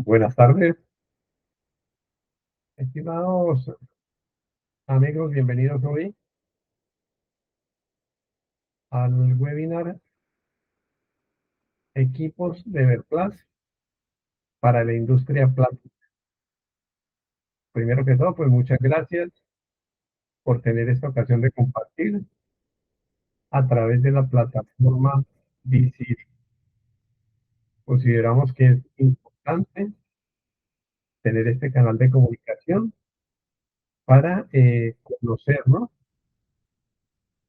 Buenas tardes, estimados amigos, bienvenidos hoy al webinar Equipos de Verplas para la industria plástica. Primero que todo, pues muchas gracias por tener esta ocasión de compartir a través de la plataforma VC. Consideramos que es importante tener este canal de comunicación para conocernos,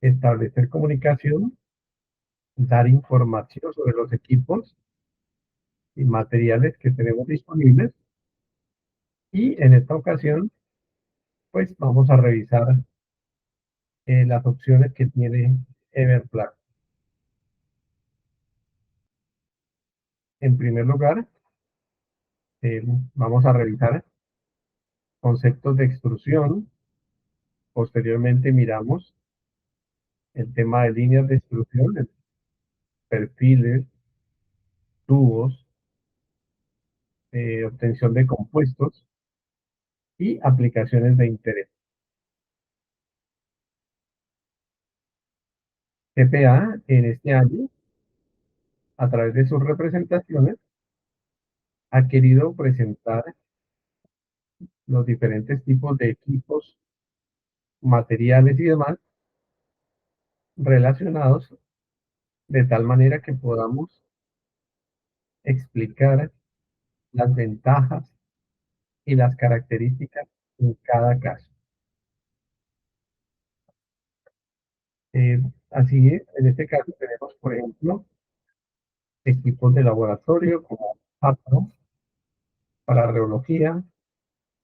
establecer comunicación, dar información sobre los equipos y materiales que tenemos disponibles. Y en esta ocasión, pues vamos a revisar las opciones que tiene Everplan. En primer lugar, eh, vamos a revisar conceptos de extrusión. Posteriormente miramos el tema de líneas de extrusión, perfiles, tubos, obtención de compuestos y aplicaciones de interés. TPA en este año, a través de sus representaciones, ha querido presentar los diferentes tipos de equipos, materiales y demás relacionados de tal manera que podamos explicar las ventajas y las características en cada caso. Eh, Así, en este caso tenemos, por ejemplo, equipos de laboratorio como APRO para reología,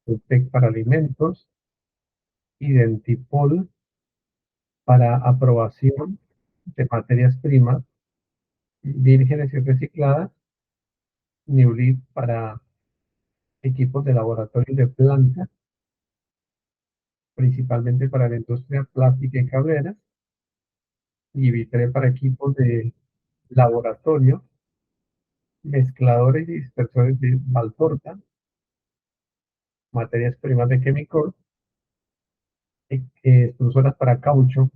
UTEC para alimentos, Identipol para aprobación de materias primas vírgenes y recicladas, Newlit para equipos de laboratorio de planta, principalmente para la industria plástica y cableras, y Vitre para equipos de laboratorio, mezcladores y dispersores de Valtorta, materias primas de Chemical, extrusoras para caucho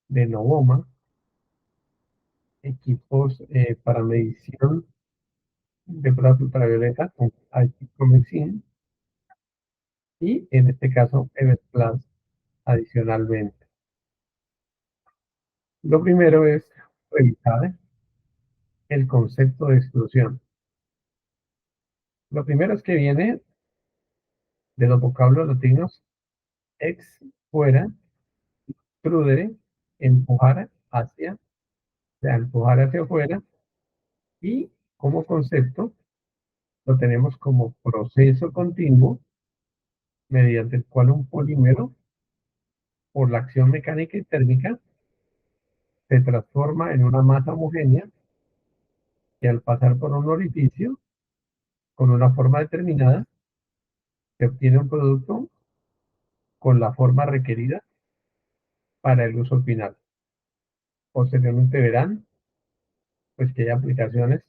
de Novoma, equipos para medición de pruebas ultravioleta con IPCOMEXIN y en este caso Everplas adicionalmente. Lo primero es revisar el concepto de extrusión. Lo primero es que viene de los vocablos latinos ex, fuera, trudere, empujar hacia, o sea, empujar hacia afuera, y como concepto lo tenemos como proceso continuo mediante el cual un polímero, por la acción mecánica y térmica, se transforma en una masa homogénea que al pasar por un orificio con una forma determinada, se obtiene un producto con la forma requerida para el uso final. Posteriormente verán pues que hay aplicaciones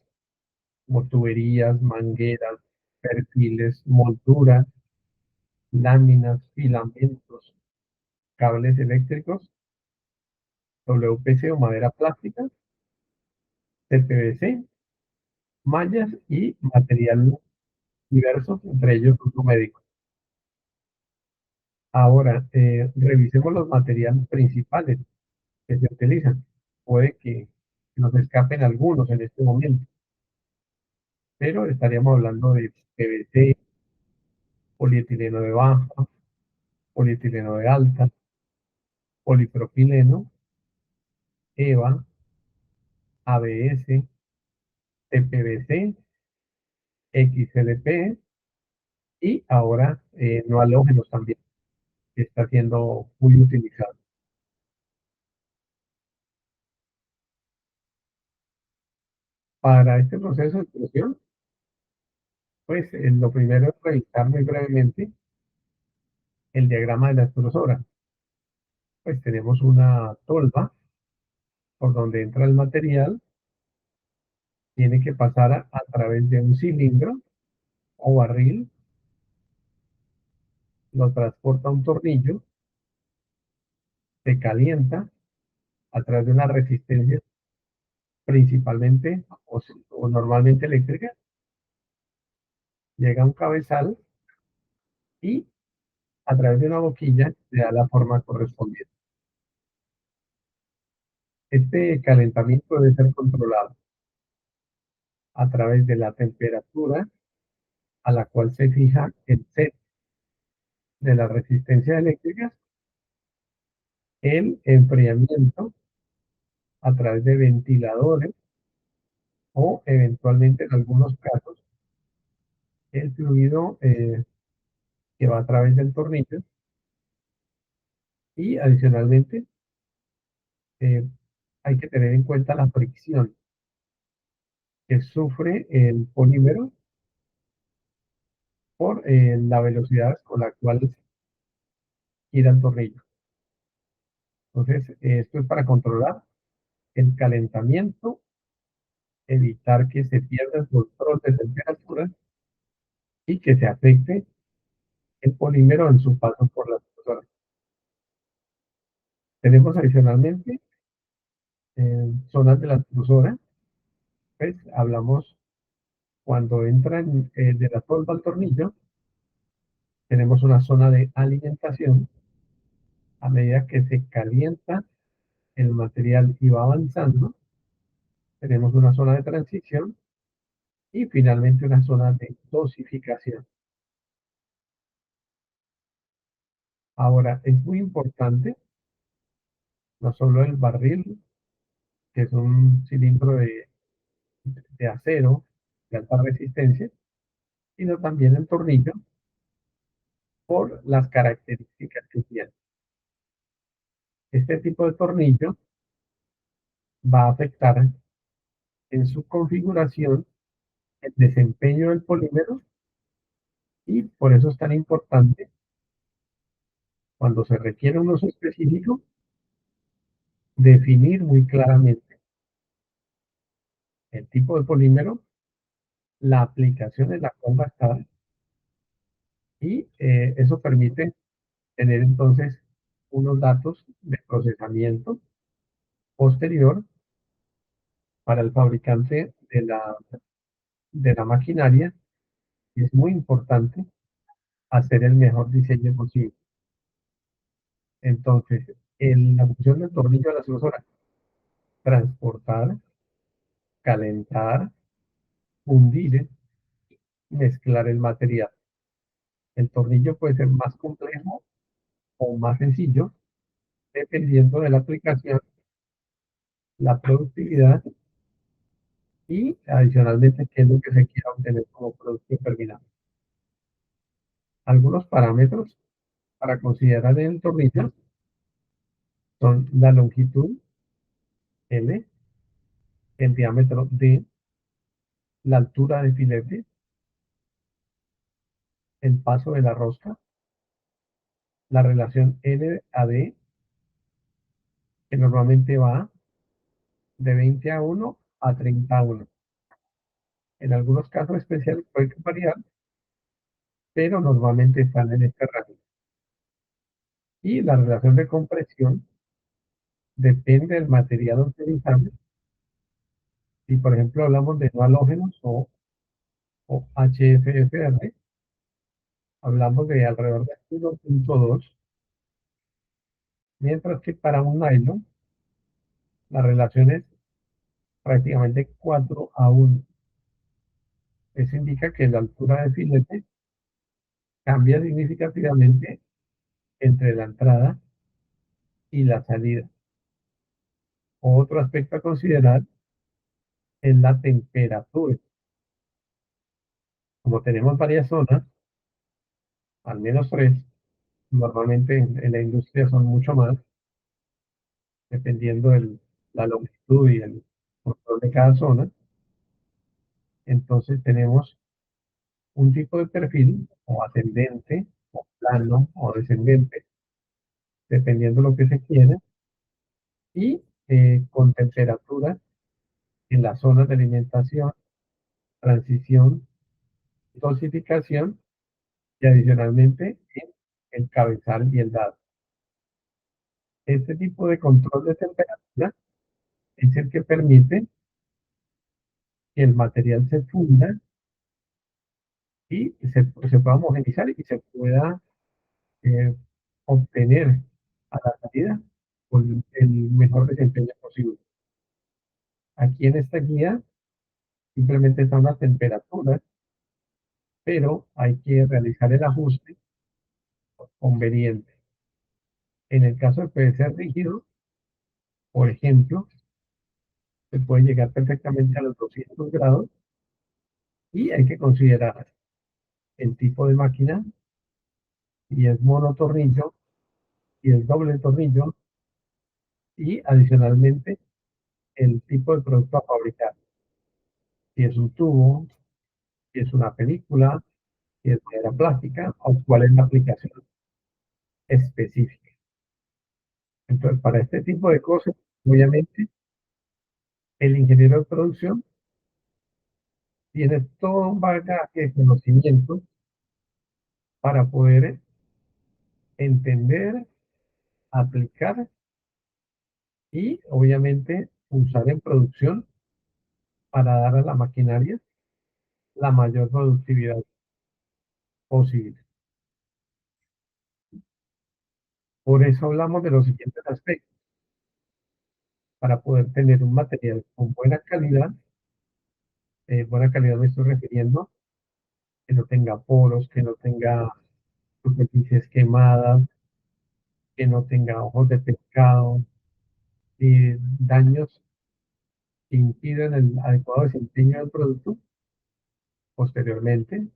como tuberías, mangueras, perfiles, molduras, láminas, filamentos, cables eléctricos, WPC o madera plástica, CPVC, mallas y material diversos, entre ellos uso médico. Ahora, revisemos los materiales principales que se utilizan. Puede que nos escapen algunos en este momento, pero estaríamos hablando de PVC, polietileno de baja, polietileno de alta, polipropileno, EVA, ABS, TPVC, XLP y ahora no halógenos también, que está siendo muy utilizado. Para este proceso de extrusión, pues lo primero es revisar muy brevemente el diagrama de la extrusora. Pues tenemos una tolva por donde entra el material, tiene que pasar a través de un cilindro o barril, lo transporta un tornillo, se calienta a través de una resistencia principalmente o normalmente eléctrica, llega a un cabezal y a través de una boquilla le da la forma correspondiente. Este calentamiento debe ser controlado a través de la temperatura a la cual se fija el set de las resistencias eléctricas, el enfriamiento a través de ventiladores o eventualmente en algunos casos el fluido que va a través del tornillo y adicionalmente eh, hay que tener en cuenta la fricción que sufre el polímero por la velocidad con la cual gira el tornillo. Entonces, esto es para controlar el calentamiento, evitar que se pierda el control de temperatura y que se afecte el polímero en su paso por las zonas. Tenemos adicionalmente zonas de la extrusora, pues hablamos cuando entran de la tolva al tornillo, tenemos una zona de alimentación a medida que se calienta el material y va avanzando, tenemos una zona de transición y finalmente una zona de dosificación. Ahora, es muy importante no solo el barril, que es un cilindro de acero de alta resistencia, sino también el tornillo por las características que tiene. Este tipo de tornillo va a afectar en su configuración el desempeño del polímero y por eso es tan importante cuando se requiere un uso específico definir muy claramente el tipo de polímero, la aplicación en la cual va a estar y eso permite tener entonces unos datos de procesamiento posterior para el fabricante de la maquinaria y es muy importante hacer el mejor diseño posible. Entonces, la función del tornillo de la extrusora, transportar, calentar, fundir, mezclar el material. El tornillo puede ser más complejo o más sencillo, dependiendo de la aplicación, la productividad y adicionalmente qué es lo que se quiera obtener como producto terminado. Algunos parámetros para considerar en el tornillo son la longitud L, el diámetro D, la altura de filete, el paso de la rosca, la relación N a D, que normalmente va de 20 a 1 a 30 a 1. En algunos casos especiales puede variar, pero normalmente están en este rango. Y la relación de compresión depende del material utilizado. Si por ejemplo hablamos de no halógenos o HFFR, hablamos de alrededor de 1.2, mientras que para un nylon la relación es prácticamente 4 a 1. Eso indica que la altura de filete cambia significativamente entre la entrada y la salida. Otro aspecto a considerar es la temperatura. Como tenemos varias zonas, al menos tres, normalmente en la industria son mucho más, dependiendo de la longitud y el control de cada zona. Entonces tenemos un tipo de perfil o ascendente, o plano, o descendente, dependiendo de lo que se quiera, y con temperatura en las zonas de alimentación, transición dosificación y adicionalmente en el cabezal y el dado. Este tipo de control de temperatura es el que permite que el material se funda y se pueda homogeneizar y se pueda eh, obtener a la salida con el mejor desempeño posible. Aquí en esta guía simplemente están las temperaturas, pero hay que realizar el ajuste conveniente. En el caso de PVC rígido, por ejemplo, se puede llegar perfectamente a los 200 grados y hay que considerar el tipo de máquina, si es monotornillo, si es doble tornillo y adicionalmente el tipo de producto a fabricar. Si es un tubo, si es una película, si es madera plástica o cuál es la aplicación específica. Entonces, para este tipo de cosas, obviamente, el ingeniero de producción tiene todo un bagaje de conocimiento para poder entender, aplicar y obviamente usar en producción para dar a la maquinaria la mayor productividad posible. Por eso hablamos de los siguientes aspectos, para poder tener un material con buena calidad me estoy refiriendo, que no tenga poros, que no tenga superficies quemadas, que no tenga ojos de pescado, daños que impidan el adecuado desempeño del producto posteriormente,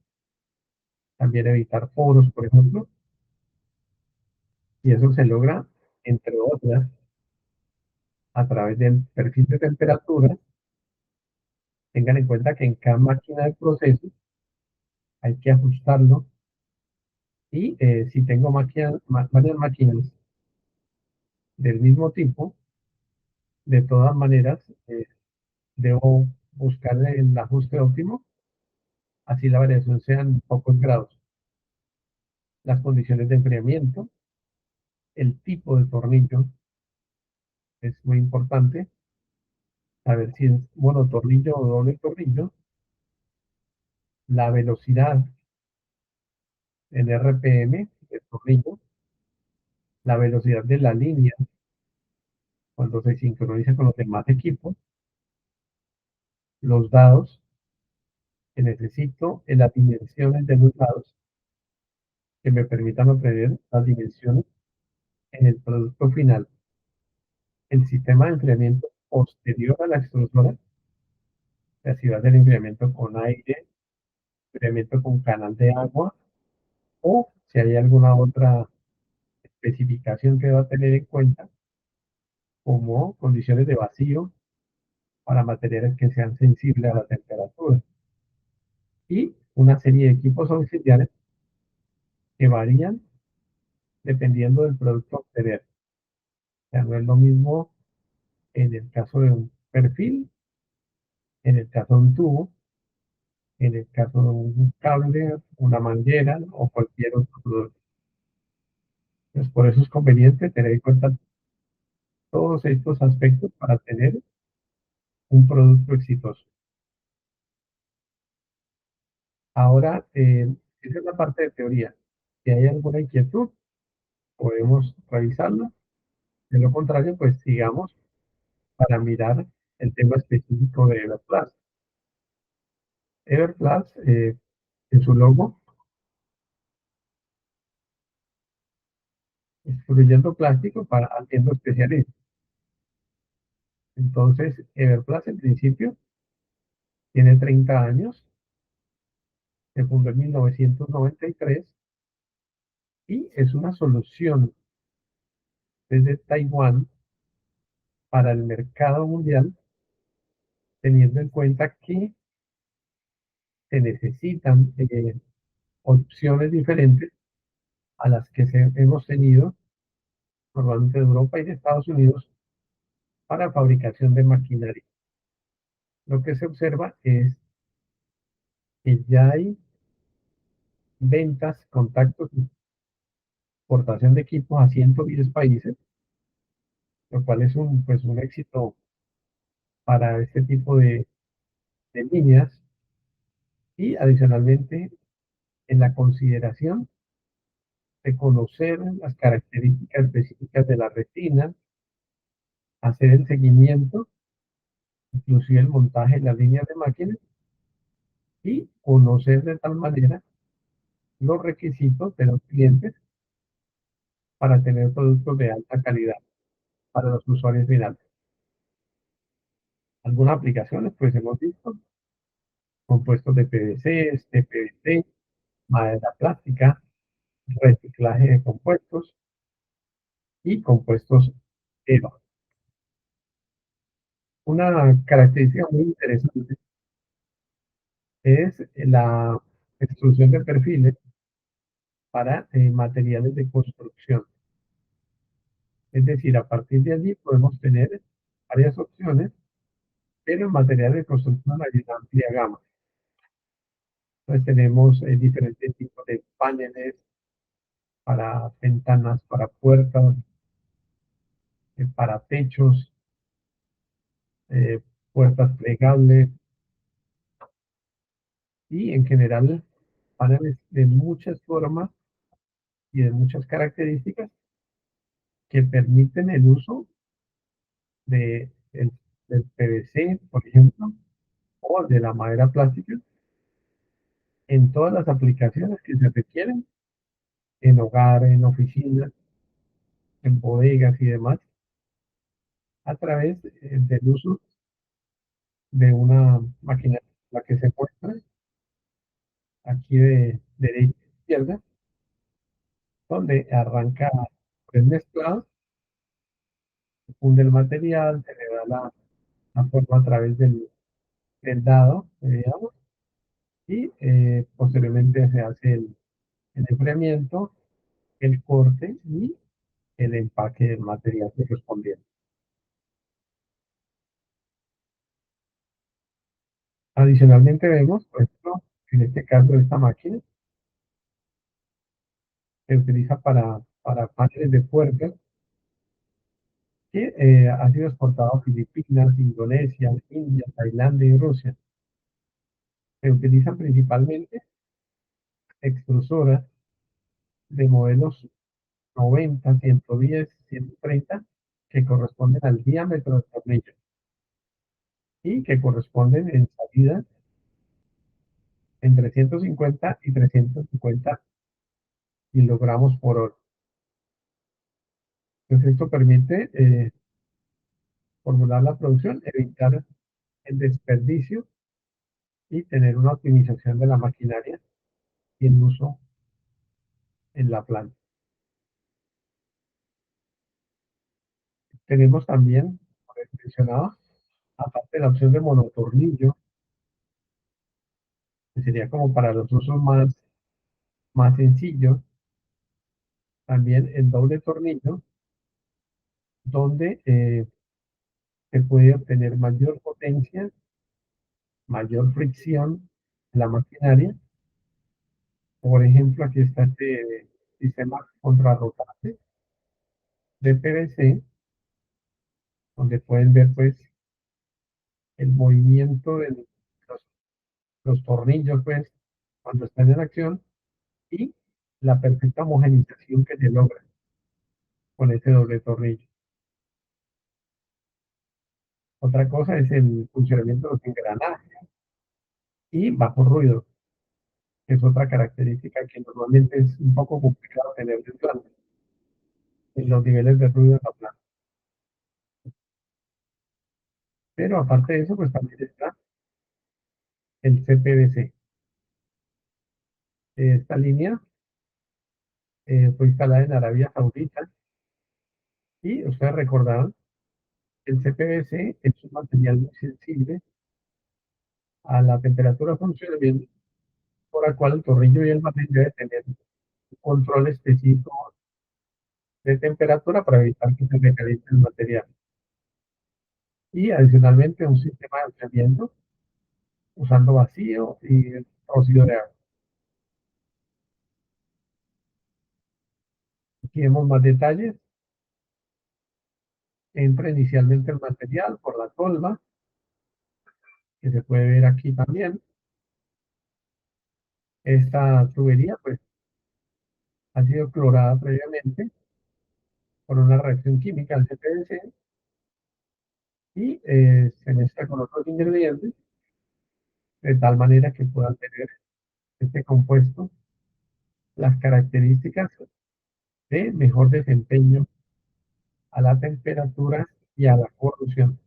también evitar poros, por ejemplo, y eso se logra, entre otras, a través del perfil de temperatura. Tengan en cuenta que en cada máquina de proceso hay que ajustarlo y si tengo varias máquinas del mismo tipo, de todas maneras debo buscar el ajuste óptimo, así la variación sean pocos grados. Las condiciones de enfriamiento, el tipo de tornillo es muy importante, saber si es monotornillo o doble tornillo, la velocidad en RPM del tornillo, la velocidad de la línea cuando se sincroniza con los demás equipos, los dados que necesito en las dimensiones de los dados que me permitan obtener las dimensiones en el producto final. El sistema de enfriamiento posterior a la extrusora, si va a ser enfriamiento con aire, enfriamiento con canal de agua, o si hay alguna otra especificación que va a tener en cuenta, como condiciones de vacío para materiales que sean sensibles a la temperatura, y una serie de equipos auxiliares que varían dependiendo del producto a obtener. O sea, no es lo mismo en el caso de un perfil, en el caso de un tubo, en el caso de un cable, una manguera o cualquier otro producto. Entonces, por eso es conveniente tener en cuenta todos estos aspectos para tener un producto exitoso. Ahora, esa es la parte de teoría. Si hay alguna inquietud, podemos revisarla. De lo contrario, pues sigamos para mirar el tema específico de Everplast. Everplast, en su logo, excluyendo plástico para haciendo especialistas. Entonces, Everplast en principio tiene 30 años, se fundó en 1993 y es una solución desde Taiwán para el mercado mundial, teniendo en cuenta que se necesitan opciones diferentes a las que hemos tenido normalmente de Europa y de Estados Unidos para fabricación de maquinaria. Lo que se observa es que ya hay ventas, contactos, exportación de equipos a 110 países, lo cual es pues un éxito para este tipo de líneas. Y adicionalmente, en la consideración de conocer las características específicas de la retina, hacer el seguimiento, inclusive el montaje de las líneas de máquinas y conocer de tal manera los requisitos de los clientes para tener productos de alta calidad para los usuarios finales. Algunas aplicaciones, pues hemos visto, compuestos de PVC, de PVC, madera plástica, reciclaje de compuestos y compuestos EVA. Una característica muy interesante es la extrusión de perfiles para materiales de construcción. Es decir, a partir de allí podemos tener varias opciones, pero en materiales de construcción hay una amplia gama. Entonces tenemos diferentes tipos de paneles para ventanas, para puertas, para techos, eh, puertas plegables y en general paneles de muchas formas y de muchas características que permiten el uso de, del PVC, por ejemplo, o de la madera plástica en todas las aplicaciones que se requieren en hogar, en oficinas, en bodegas y demás, a través del uso de una máquina, la que se muestra aquí de derecha a izquierda, donde arranca el mezclado, se funde el material, se le da la forma a través del dado, digamos, y posteriormente se hace el enfriamiento, el corte y el empaque del material correspondiente. Adicionalmente vemos, por ejemplo, en este caso esta máquina se utiliza para paneles de puertas que ha sido exportado a Filipinas, Indonesia, India, Tailandia y Rusia. Se utilizan principalmente extrusoras de modelos 90, 110, 130 que corresponden al diámetro del tornillo y que corresponden en salida entre 150 y 350 kilogramos por hora. Entonces esto permite formular la producción, evitar el desperdicio y tener una optimización de la maquinaria y el uso en la planta. Tenemos también, como les mencionaba, aparte de la opción de monotornillo, que sería como para los usos más sencillos, también el doble tornillo, donde se puede obtener mayor potencia, mayor fricción en la maquinaria. Por ejemplo, aquí está este sistema contrarrotante de PVC, donde pueden ver pues el movimiento de los tornillos pues cuando están en acción y la perfecta homogenización que se logra con ese doble tornillo. Otra cosa es el funcionamiento de los engranajes y bajo ruido, que es otra característica que normalmente es un poco complicado tener en planta, en los niveles de ruido de la planta. Pero aparte de eso, pues también está el CPVC. Esta línea fue instalada en Arabia Saudita y ustedes recordarán, el CPVC es un material muy sensible a la temperatura de funcionamiento, por la cual el tornillo y el martillo deben tener un control específico de temperatura para evitar que se recaliente el material. Y adicionalmente un sistema de enfriamiento usando vacío y rocío de agua. Aquí vemos más detalles. Entra inicialmente el material por la tolva, que se puede ver aquí también. Esta tubería pues ha sido clorada previamente por una reacción química al CPVC y se mezcla con otros ingredientes de tal manera que puedan tener este compuesto las características de mejor desempeño a la temperatura y a la corrosión.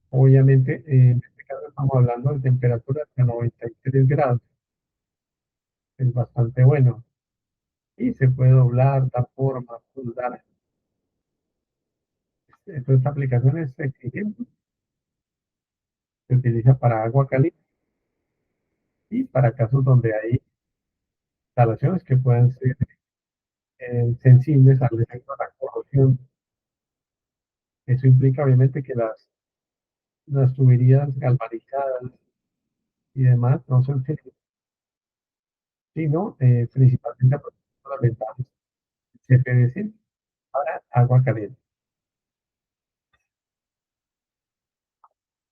Obviamente, en este caso estamos hablando de temperaturas de 93 grados, es bastante bueno. Y se puede doblar, dar forma, soldar. Entonces, esta aplicación es exigente, se utiliza para agua caliente y para casos donde hay instalaciones que puedan ser sensibles al efecto de la corrosión. Eso implica obviamente que las tuberías galvanizadas y demás no son sensibles, sino principalmente aprovechando las ventanas CPVC para agua caliente.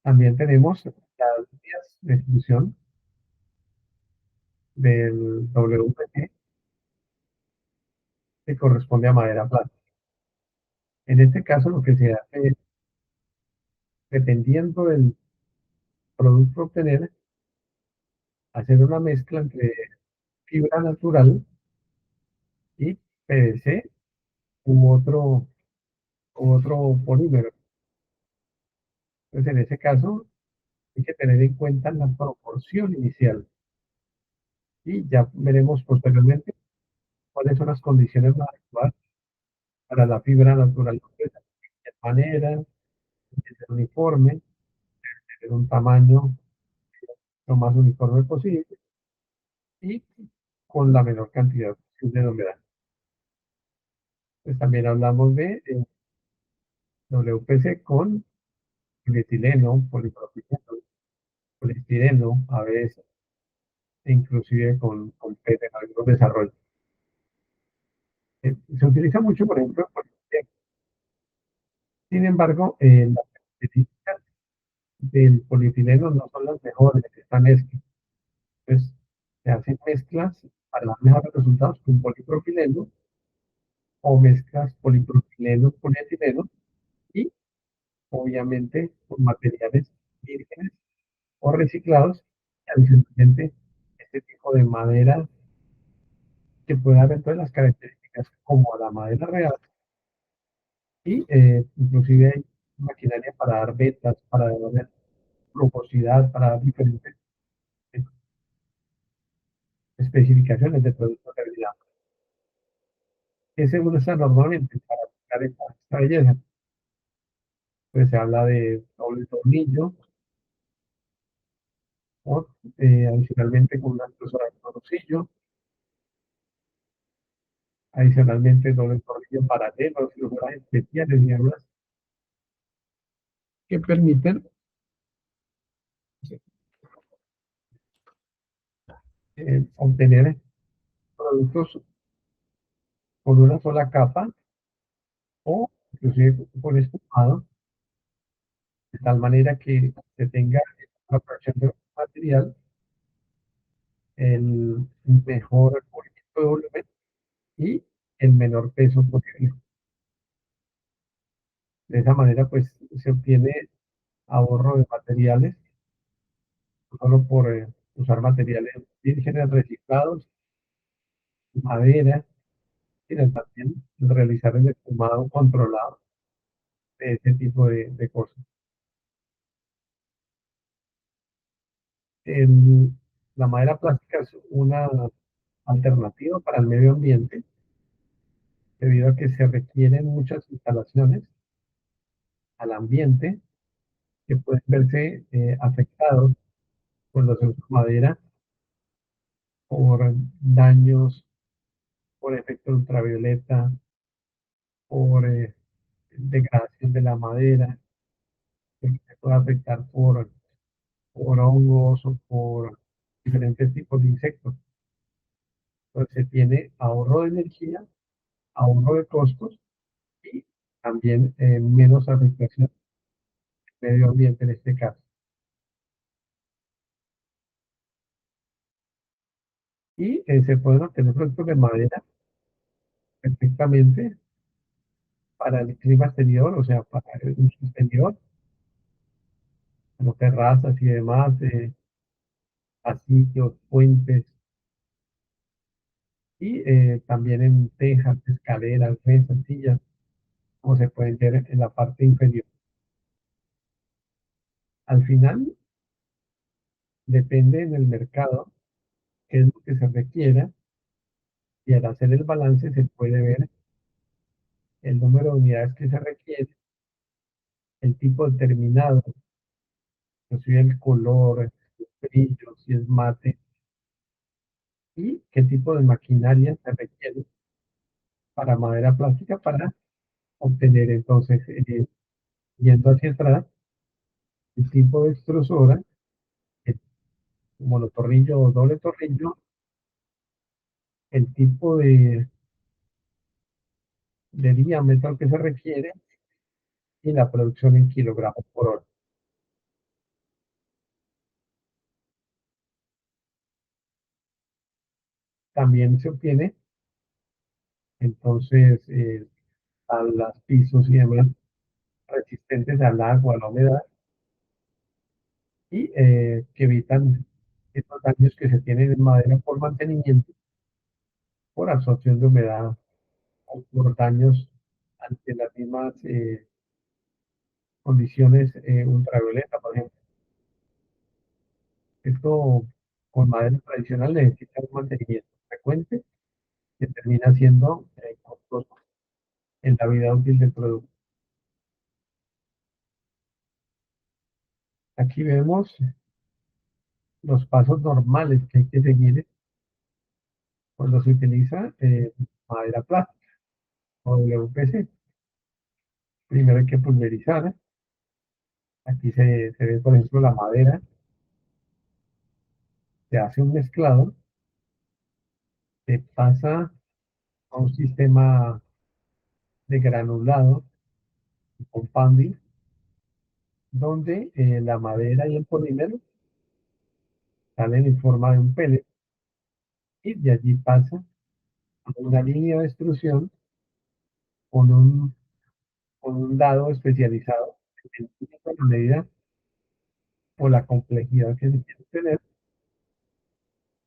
También tenemos las vías de distribución del WPG que corresponde a madera plástica. En este caso, lo que se hace es, dependiendo del producto a obtener, hacer una mezcla entre fibra natural y PVC u otro polímero. Entonces, en ese caso, hay que tener en cuenta la proporción inicial y ya veremos posteriormente cuáles son las condiciones más adecuadas para la fibra natural. De manera, de ser uniforme, tener un tamaño lo más uniforme posible y con la menor cantidad posible de humedad. Pues también hablamos de WPC con polietileno, polipropileno, poliestireno, a veces, e inclusive con PET en algunos desarrollos. Se utiliza mucho, por ejemplo, en polietileno. Sin embargo, las características del polietileno no son las mejores, están mezclas. Entonces, se hacen mezclas para dar mejores resultados con polipropileno o mezclas polipropileno, polietileno y obviamente con materiales vírgenes o reciclados. Y adicionalmente, este tipo de madera que puede haber todas las características como la madera real y inclusive hay maquinaria para dar vetas, para dar rugosidad, para dar diferentes eh, especificaciones de productos terminados. ¿Qué se usa normalmente para buscar esta belleza? Pues se habla de doble tornillo o adicionalmente con una impresora de tornillo, adicionalmente doble tornillo paralelo, figuras especiales y demás que permiten obtener productos con una sola capa o inclusive con estufado, de tal manera que se tenga la fracción de material, el mejor movimiento de volumen y el menor peso posible. De esa manera, pues se obtiene ahorro de materiales, no solo por usar materiales vírgenes reciclados, madera, sino también realizar el esfumado controlado de ese tipo de cosas. El- la madera plástica es una alternativa para el medio ambiente debido a que se requieren muchas instalaciones al ambiente que pueden verse afectados por los usos de madera, por daños, por efecto ultravioleta, por degradación de la madera, que se puede afectar por hongos o por diferentes tipos de insectos. pues se tiene ahorro de energía, ahorro de costos y también menos afectación al medio ambiente en este caso. Y se pueden obtener productos de madera perfectamente para el clima exterior, o sea, para el uso exterior, como terrazas y demás, pasillos, puentes, y también en tejas, escaleras, mesas, sillas, como se pueden ver en la parte inferior. Al final, depende en el mercado qué es lo que se requiera y al hacer el balance se puede ver el número de unidades que se requiere, el tipo determinado, inclusive el color, el brillo, si es mate, y qué tipo de maquinaria se requiere para madera plástica para obtener entonces, yendo hacia atrás, el tipo de extrusora, el monotornillo o doble tornillo, el tipo de diámetro que se requiere y la producción en kilogramos por hora. También se obtiene entonces a los pisos y demás resistentes al agua, a la humedad y que evitan estos daños que se tienen en madera por mantenimiento, por absorción de humedad o por daños ante las mismas condiciones ultravioleta, por ejemplo. Esto con madera tradicional necesita un mantenimiento frecuente que termina siendo costoso en la vida útil del producto. Aquí vemos los pasos normales que hay que seguir cuando se utiliza madera plástica o WPC. Primero hay que pulverizar. Aquí se ve, por ejemplo, la madera, se hace un mezclado, se pasa a un sistema de granulado, compounding, donde la madera y el polímero salen en forma de un pellet y de allí pasa a una línea de extrusión con con un dado especializado en la medida o la complejidad que se quiere tener.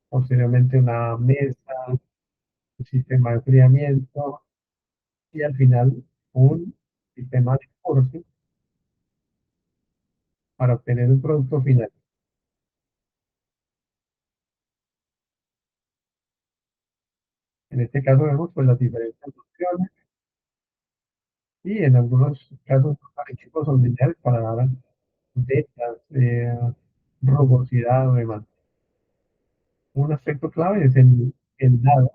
Posteriormente una mesa, un sistema de enfriamiento y al final un sistema de corte para obtener un producto final. En este caso vemos pues las diferentes opciones y en algunos casos equipos son lineales para dar vetas, rugosidad o demás. Un aspecto clave es el dado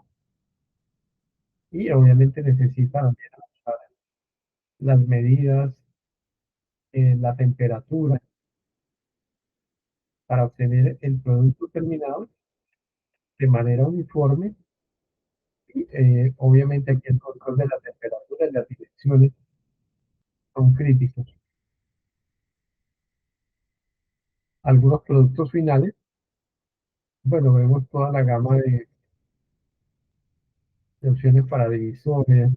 y obviamente necesita también las medidas, la temperatura para obtener el producto terminado de manera uniforme y obviamente aquí el control de la temperatura y las direcciones son críticos. Algunos productos finales, bueno, vemos toda la gama de opciones para divisores,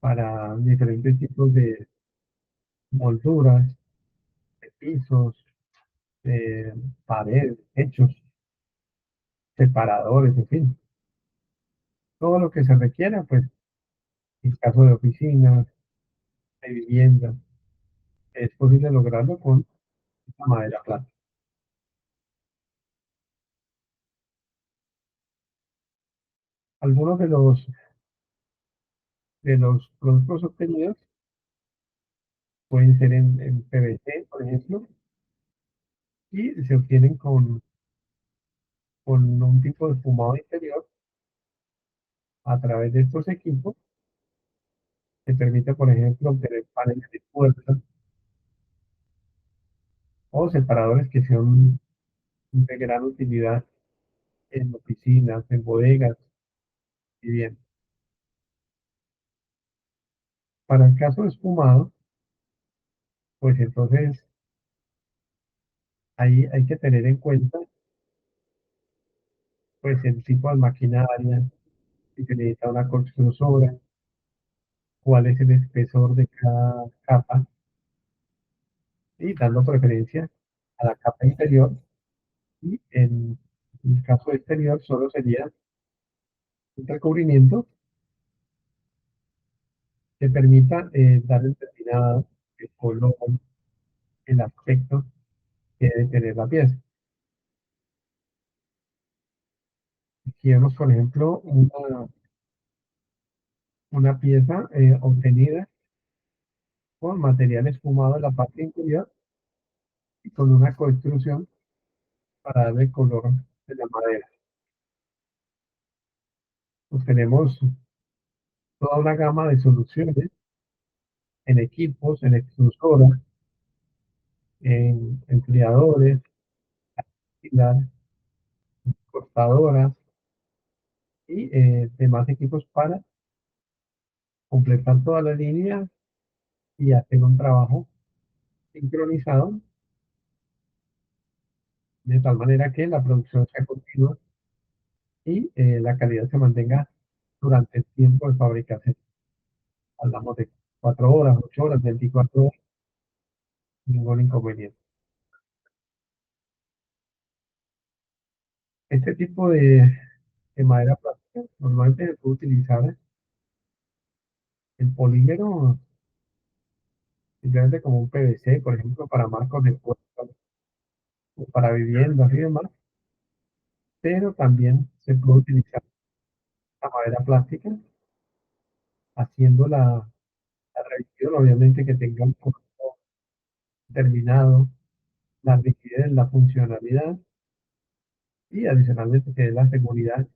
para diferentes tipos de molduras, de pisos, de paredes, techos, separadores, en fin, todo lo que se requiera, pues, en caso de oficinas, de viviendas, es posible lograrlo con la madera plana. Algunos de los productos obtenidos pueden ser en PVC, por ejemplo, y se obtienen con un tipo de fumado interior a través de estos equipos que permite, por ejemplo, obtener paneles de fuerza o separadores que sean de gran utilidad en oficinas, en bodegas, y bien. Para el caso de espumado, pues entonces ahí hay que tener en cuenta pues el tipo de maquinaria, si se necesita una constructora, cuál es el espesor de cada capa, y dando preferencia a la capa interior. Y en el caso exterior solo sería un recubrimiento que permita dar determinado el color, el aspecto que debe tener la pieza. Aquí vemos, por ejemplo, una pieza obtenida con material espumado en la parte interior y con una construcción para darle el color de la madera. Pues tenemos toda una gama de soluciones en equipos, en extrusoras, en enfriadores, pilas, cortadoras y demás equipos para completar toda la línea y hacer un trabajo sincronizado de tal manera que la producción sea continua y la calidad se mantenga durante el tiempo de fabricación. Hablamos de 4 horas, 8 horas, 24 horas, ningún inconveniente. Este tipo de madera plástica normalmente se puede utilizar el polímero simplemente como un PVC, por ejemplo, para marcos de puertas o para viviendas y demás, pero también se puede utilizar la madera plástica haciendo la revisión, obviamente que tenga un punto determinado, la rigidez, la funcionalidad y adicionalmente que dé la seguridad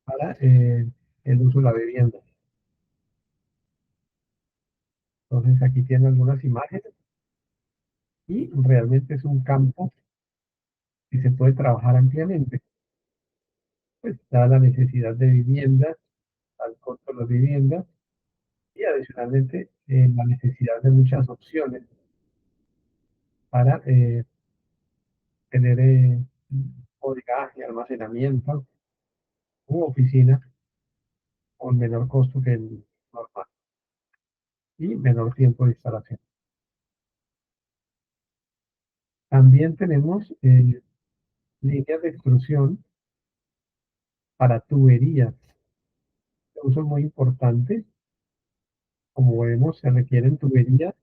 para el uso de la vivienda. Entonces aquí tiene algunas imágenes y realmente es un campo que se puede trabajar ampliamente, pues dada la necesidad de viviendas, al costo de las viviendas y adicionalmente la necesidad de muchas opciones para tener bodegaje, almacenamiento u oficina con menor costo que el normal y menor tiempo de instalación. También tenemos líneas de extrusión para tuberías. De uso muy importante. Como vemos, se requieren tuberías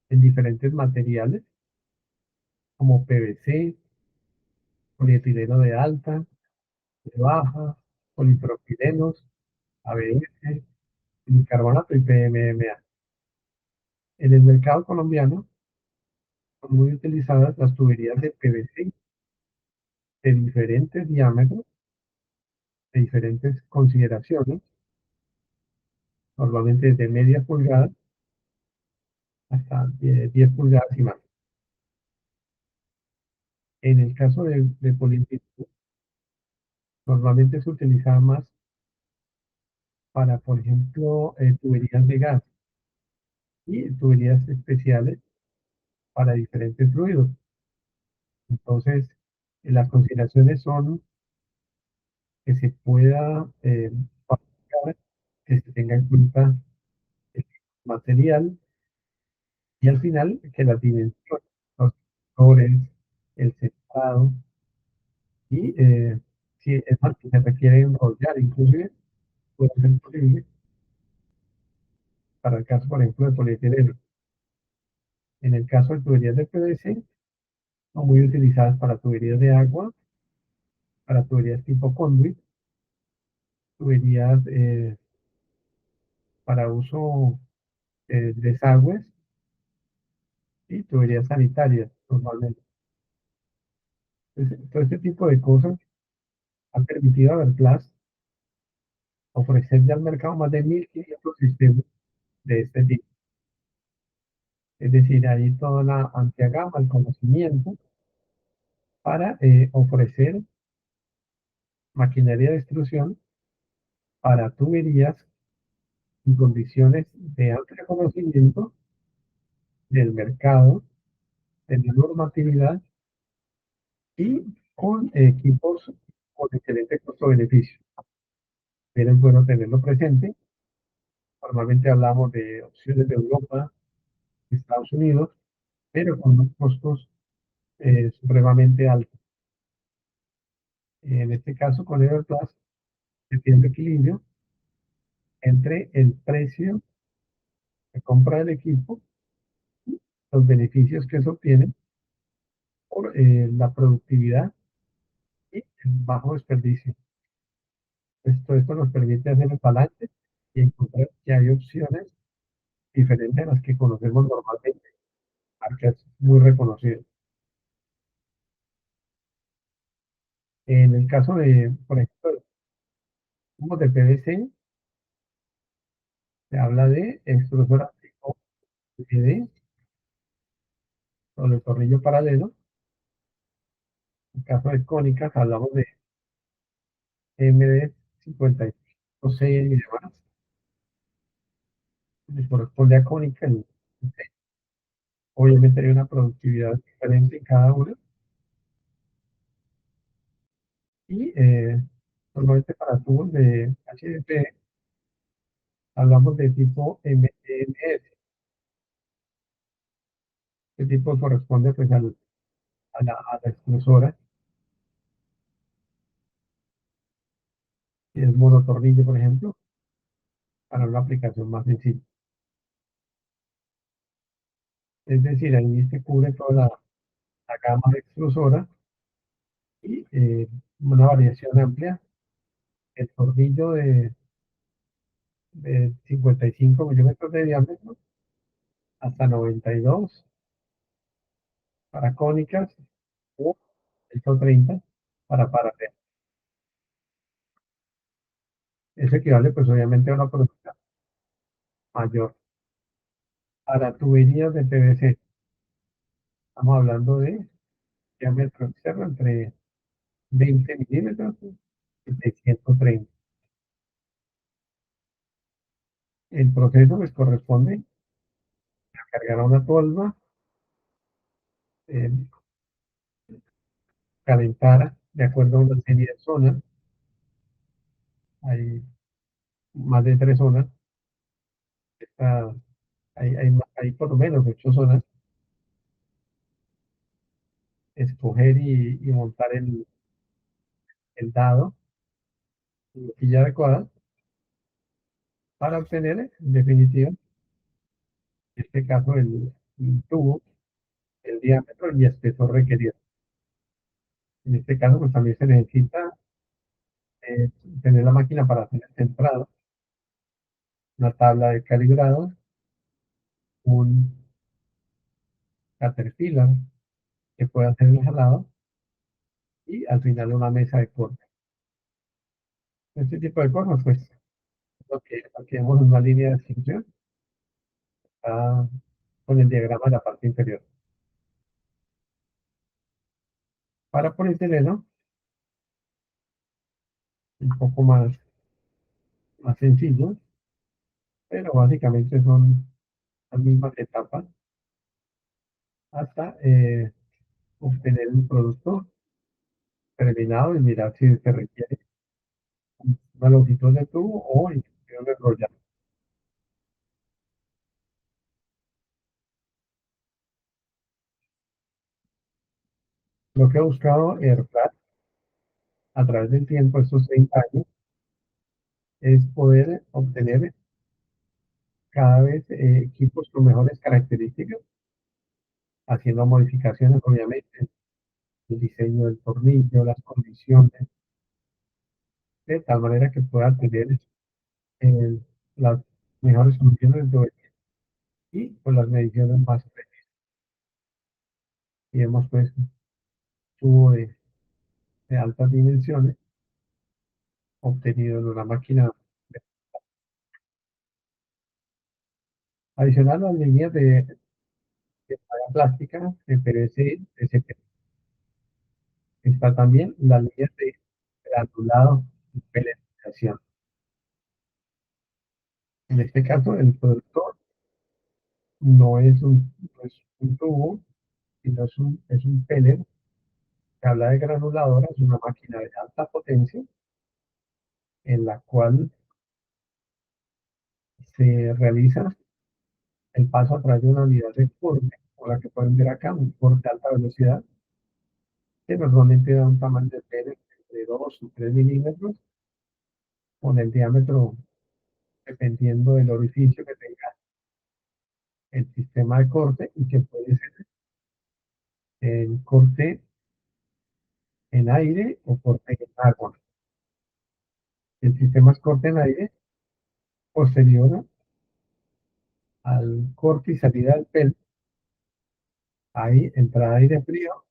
en diferentes materiales como PVC, polietileno de alta, de baja, polipropilenos, ABS, bicarbonato y PMMA. En el mercado colombiano son muy utilizadas las tuberías de PVC de diferentes diámetros, de diferentes consideraciones, normalmente desde media pulgada hasta 10 pulgadas y más. En el caso de polietileno, normalmente se utiliza más para, por ejemplo, tuberías de gas y tuberías especiales para diferentes fluidos. Entonces, las consideraciones son que se pueda fabricar, que se tenga en cuenta el material y al final que las dimensiones, los colores, el secado y si es más, si se requiere enrollar, inclusive puede ser posible para el caso, por ejemplo, de polietileno. En el caso de tuberías de PVC, son muy utilizadas para tuberías de agua, para tuberías tipo conduit, tuberías para uso desagües y tuberías sanitarias normalmente. Entonces, todo este tipo de cosas han permitido a Verplas ofrecerle al mercado más de 1.500 sistemas de este tipo. Es decir, hay toda la amplia gama, el conocimiento para ofrecer maquinaria de extrusión para tuberías en condiciones de amplio conocimiento del mercado, de la normatividad y con equipos con excelente costo-beneficio. Pero es bueno tenerlo presente. Normalmente hablamos de opciones de Europa, Estados Unidos, pero con unos costos supremamente altos. En este caso, con Everplast se tiene un equilibrio entre el precio de compra del equipo, los beneficios que se obtienen por la productividad y el bajo desperdicio. Esto nos permite hacer el balance y encontrar que hay opciones diferentes a las que conocemos normalmente, marcas muy reconocidas. En el caso de, por ejemplo, tubos de PVC, se habla de extrusora tipo MD, o de tornillo paralelo. En el caso de cónicas, hablamos de MD 55C y demás. Les corresponde a cónica. Obviamente hay una productividad diferente en cada una. Y normalmente para tubos de HDPE hablamos de tipo MMS. Este tipo corresponde pues a la extrusora, y es monotornillo, por ejemplo, para una aplicación más sencilla. Es decir, ahí se cubre toda la gama de extrusora y una variación amplia. El tornillo de 55 milímetros de diámetro hasta 92 para cónicas o 130 para paralela. Eso equivale pues obviamente a una producción mayor. Para tuberías de PVC, estamos hablando de diámetro externo entre 20 milímetros y 630. El proceso les corresponde a cargar a una tolva, eh, calentar de acuerdo a una serie de zonas. Hay más de 3 zonas. Está, hay por lo menos 8 zonas. Escoger y montar el dado y horquilla adecuada para obtener, en definitiva, en este caso, el tubo, el diámetro y espesor requerido. En este caso, pues también se necesita tener la máquina para hacer el centrado, una tabla de calibrado, un caterpillar que pueda hacer el jalado y al final una mesa de corte. Este tipo de cosas, pues, lo que vemos en una línea de extinción está con el diagrama de la parte inferior. Para polietileno, un poco más sencillo, pero básicamente son las mismas etapas hasta obtener un producto terminado y mirar si se requiere una longitud de tubo o inclusive enrollar. Lo que ha buscado Airflat a través del tiempo, estos 30 años, es poder obtener cada vez equipos con mejores características, haciendo modificaciones, obviamente, el diseño del tornillo, las condiciones, de tal manera que pueda tener eh, las mejores condiciones de tubería y con las mediciones más precisas. Y hemos pues tubo de altas dimensiones obtenido en una máquina. Adicional a las líneas de malla plástica, de PVC, de CP, está también la línea de granulado y peletización. En este caso, el producto no es un tubo, sino es un pellet que habla de granuladora, es una máquina de alta potencia en la cual se realiza el paso a través de una unidad de corte, o la que pueden ver acá, un corte a alta velocidad, que normalmente da un tamaño de pellet de 2 o 3 milímetros, con el diámetro dependiendo del orificio que tenga el sistema de corte y que puede ser el corte en aire o corte en agua. El sistema es corte en aire posterior al corte y salida del pelo. Hay entrada de aire frío,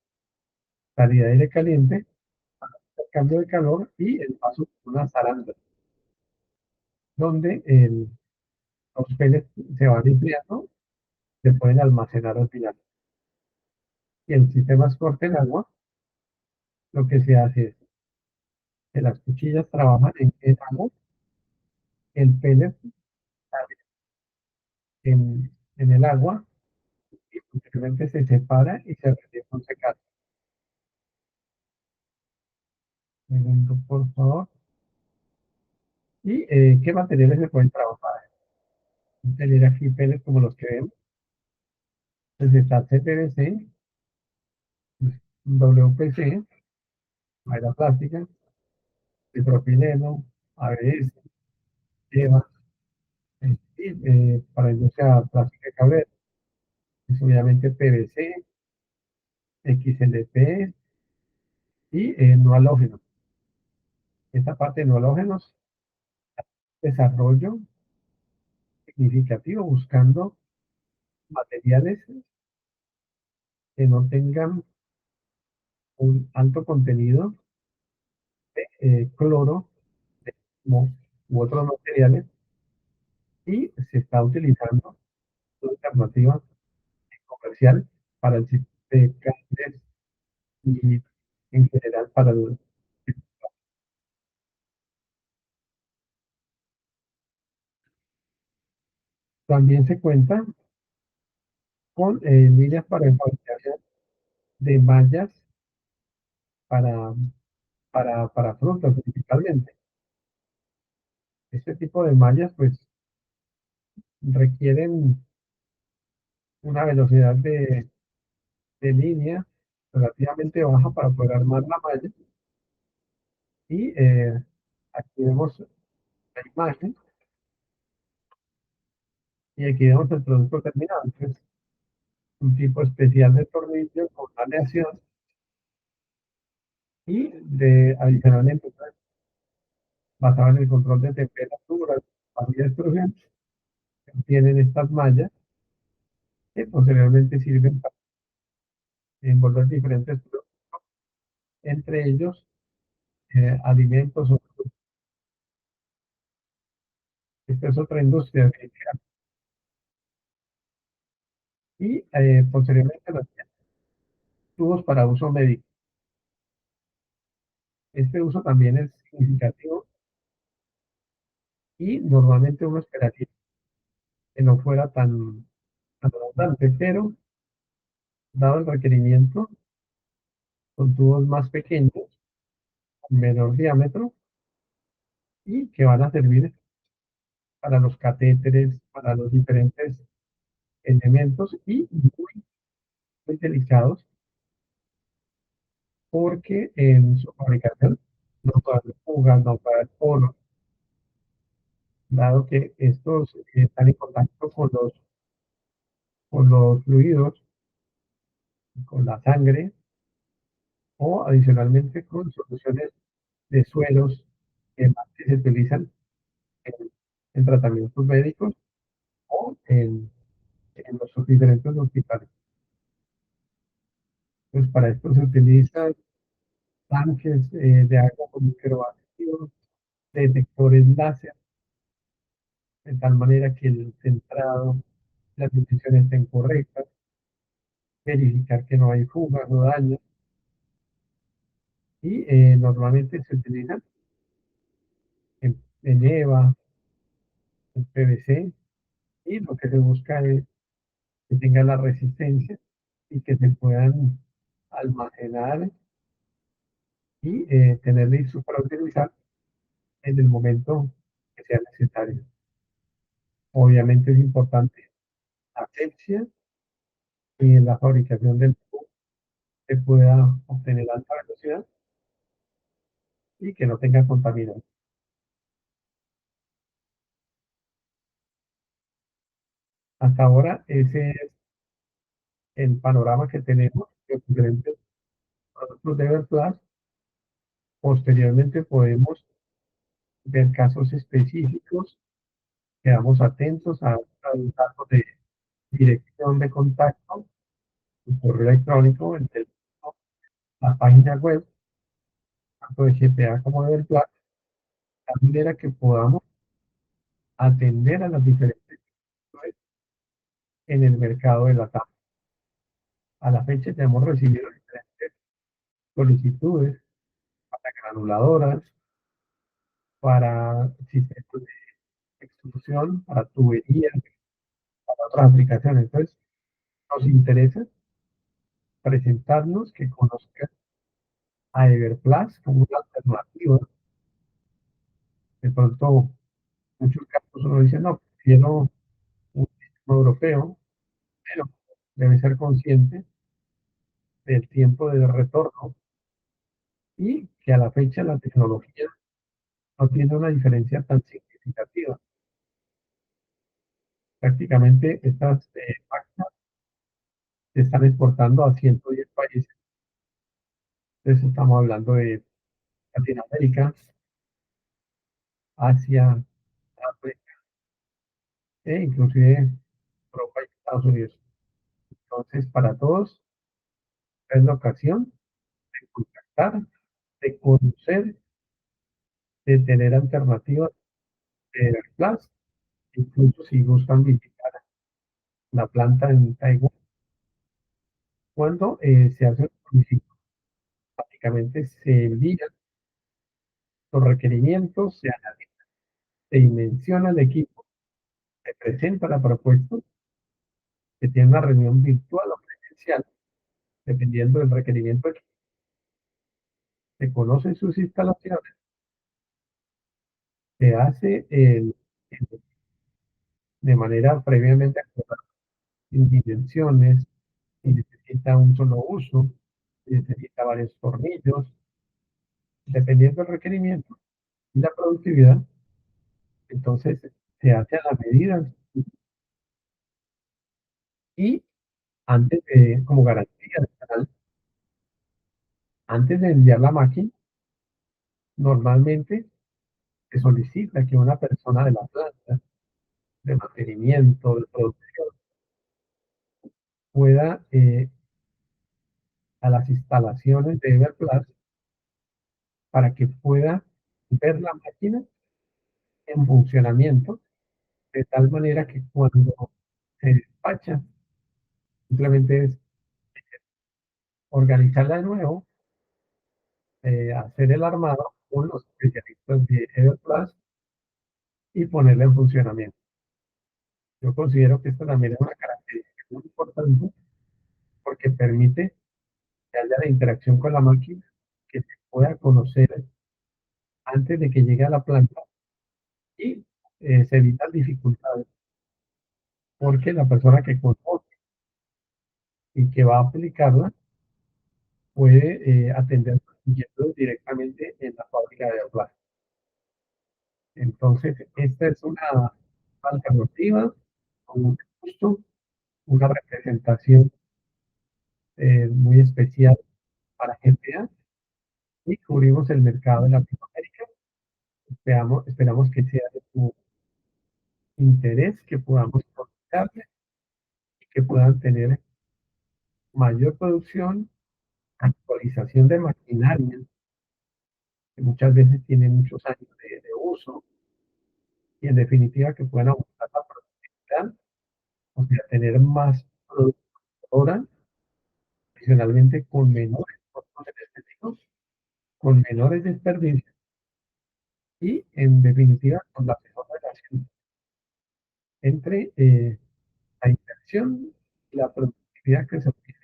salida de aire caliente, el cambio de calor y el paso por una zaranda, donde los pellets se van enfriando, se pueden almacenar al final. Y el sistema es corte en agua, lo que se hace es que las cuchillas trabajan en agua, el pellet sale en el agua y posteriormente se separa y se realiza un secado. Un momento, por favor. ¿Y qué materiales se pueden trabajar? Tener aquí pellets como los que vemos. Entonces está CPVC, WPC, madera plástica, de propileno, ABS, lleva, y para industria plástica de cabrera, es obviamente PVC, XLP y no halógenos. Esta parte de no halógenos, desarrollo significativo buscando materiales que no tengan un alto contenido de cloro de, u otros materiales y se está utilizando una alternativa comercial para el sistema de gases y en general para el... También se cuenta con líneas para fabricación de mallas para, para frutas principalmente. Este tipo de mallas pues requieren una velocidad de línea relativamente baja para poder armar la malla y aquí vemos la imagen y aquí vemos el producto terminado. Entonces, un tipo especial de tornillo con aleación y de adicionalmente pues, basado en el control de temperatura y de extrusión, tienen estas mallas que posteriormente sirven para envolver diferentes productos, entre ellos alimentos. Esta es otra industria y posteriormente los tubos para uso médico. Este uso también es significativo y normalmente uno esperaría que no fuera tan abundante, pero dado el requerimiento, son tubos más pequeños, con menor diámetro y que van a servir para los catéteres, para los diferentes elementos y muy delicados porque en su fabricación no puede haber fugas, no puede haber poros, dado que estos están en contacto con los fluidos, con la sangre o adicionalmente con soluciones de sueros que más se utilizan en, en tratamientos médicos o en los diferentes hospitales. Pues para esto se utilizan tanques de agua con microvacío, detectores láser, de tal manera que el centrado, las dimensiones estén correctas, verificar que no hay fugas o daños y normalmente se utilizan en EVA, en PVC, y lo que se busca es que tengan la resistencia y que se puedan almacenar y tener listos para utilizar en el momento que sea necesario. Obviamente es importante asepsia y en la fabricación del tubo se pueda obtener alta velocidad y que no tenga contaminación. Hasta ahora ese es el panorama que tenemos de diferentes productos de Everplast. Posteriormente podemos ver casos específicos, quedamos atentos a los datos de dirección de contacto, el correo electrónico, el teléfono, la página web, tanto de GPA como de Everplast, de manera que podamos atender a las diferentes situaciones en el mercado de la TAM. A la fecha ya hemos recibido diferentes solicitudes para granuladoras, para sistemas de extrusión, para tuberías, para otras aplicaciones. Entonces, nos interesa presentarnos, que conozcan a Everplast como una alternativa. De pronto, en muchos casos uno dice, no, quiero un sistema europeo, pero debe ser consciente del tiempo de retorno y que a la fecha la tecnología no tiene una diferencia tan significativa. Prácticamente estas máquinas se están exportando a 110 países. Entonces estamos hablando de Latinoamérica, Asia, África e inclusive Europa y Estados Unidos. Entonces, para todos es la ocasión de contactar, de conocer, de tener alternativas de Plus, incluso si gustan visitar la planta en Taiwán. Cuando se hace un solicitud, prácticamente se envían los requerimientos, se analiza, se dimensiona el equipo, se presenta la propuesta, se tiene una reunión virtual o presencial, dependiendo del requerimiento, se conocen sus instalaciones, se hace de manera previamente acordada en dimensiones, si necesita un solo uso, si necesita varios tornillos, dependiendo del requerimiento y la productividad, entonces se hace a la medida y antes de, como garantía adicional, antes de enviar la máquina, normalmente se solicita que una persona de la planta de mantenimiento, de producción, pueda a las instalaciones de Everplast para que pueda ver la máquina en funcionamiento, de tal manera que cuando se despacha, simplemente es organizarla de nuevo, hacer el armado con los especialistas de Everplast y ponerla en funcionamiento. Yo considero que esta también es una característica muy importante porque permite que haya la interacción con la máquina, que se pueda conocer antes de que llegue a la planta y se evitan dificultades porque la persona que conoce y que va a aplicarla puede atender sus inquietudes directamente en la fábrica de Outlast. Entonces, esta es una alternativa, con mucho gusto, una representación muy especial para GTA y cubrimos el mercado de Latinoamérica. Esperamos que sea de su interés, que podamos comunicarles y que puedan tener mayor producción, actualización de maquinaria, que muchas veces tiene muchos años de uso, y en definitiva que puedan aumentar la productividad, o sea, tener más productora, adicionalmente con menores costos energéticos, con menores desperdicios y, en definitiva, con la mejor relación entre la inversión y la productividad que se obtiene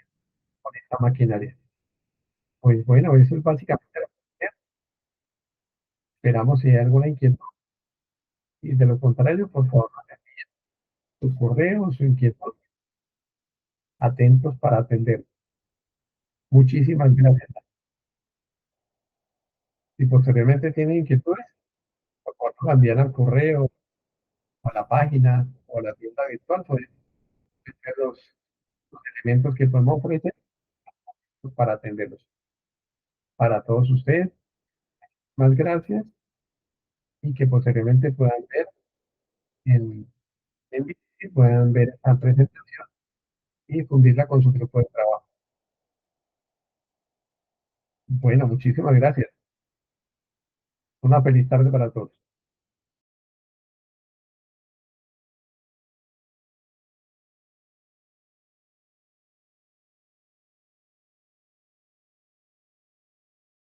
con esta maquinaria. Pues bueno, eso es básicamente lo que esperamos. Si hay alguna inquietud y de lo contrario, por favor, su correo, su inquietud, atentos para atender. Muchísimas gracias. Si posteriormente tienen inquietudes, por favor, nos envían al correo, o a la página o a la tienda virtual, pueden ver los elementos que podemos ofrecer para atenderlos. Para todos ustedes, más gracias y que posteriormente puedan ver en, en video, y puedan ver esta presentación y difundirla con su grupo de trabajo. Bueno, muchísimas gracias. Una feliz tarde para todos.